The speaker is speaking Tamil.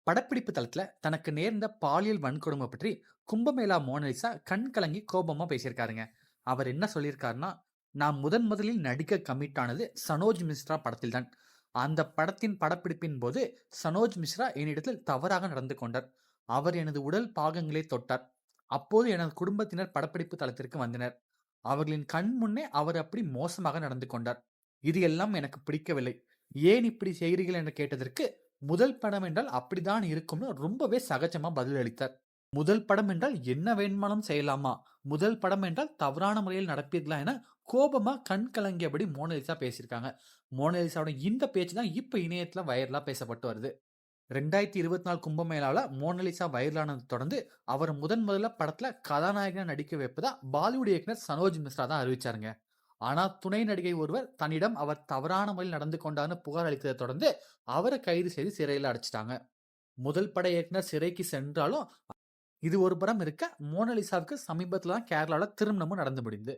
படப்பிடிப்பு தளத்துல தனக்கு நேர்ந்த பாலியல் வன்கொடுமை பற்றி கும்பமேளா மோனலிசா கண் கலங்கி கோபமா பேசியிருக்காருங்க. அவர் என்ன சொல்லியிருக்காருன்னா, நான் முதலில் நடிக்க கமிட் ஆனது சனோஜ் மிஸ்ரா படத்தில் தான். அந்த படத்தின் படப்பிடிப்பின் போது சனோஜ் மிஸ்ரா என்னிடத்தில் தவறாக நடந்து கொண்டார். அவர் எனது உடல் பாகங்களை தொட்டார். அப்போது எனது குடும்பத்தினர் படப்பிடிப்பு தளத்திற்கு வந்தனர். அவர்களின் கண் முன்னே அவர் அப்படி மோசமாக நடந்து கொண்டார். இது எல்லாம் எனக்கு பிடிக்கவில்லை. ஏன் இப்படி செய்கிறீர்கள் என்று கேட்டதற்கு, முதல் படம் என்றால் அப்படித்தான் இருக்கும்னு ரொம்பவே சகஜமா பதிலளித்தார். முதல் படம் என்றால் என்ன வேணுமானாலும் செய்யலாமா? முதல் படம் என்றால் தவறான முறையில் நடப்பீர்களா? என கோபமா கண் கலங்கியபடி மோனலிசா பேசியிருக்காங்க. மோனலிசாவோட இந்த பேச்சு தான் இப்ப இணையத்துல வைரலா பேசப்பட்டு வருது. 2024 கும்பமேளால மோனலிசா வைரலானதை தொடர்ந்து அவர் முதல்ல படத்துல கதாநாயகனா நடிக்க வைப்பதா பாலிவுட் இயக்குனர் சனோஜ் மிஸ்ரா தான் அறிவிச்சாருங்க. ஆனா துணை நடிகை ஒருவர் தன்னிடம் அவர் தவறான முறையில் நடந்து கொண்டார்னு புகார் அளித்ததை தொடர்ந்து அவரை கைது செய்து சிறையில் அடைச்சிட்டாங்க. முதல் பட இயக்குனர் சிறைக்கு சென்றாலும் இது ஒரு புறம் இருக்க, மோனலிசாவுக்கு சமீபத்துல தான் கேரளால திருமணமும் நடந்து முடிந்தது.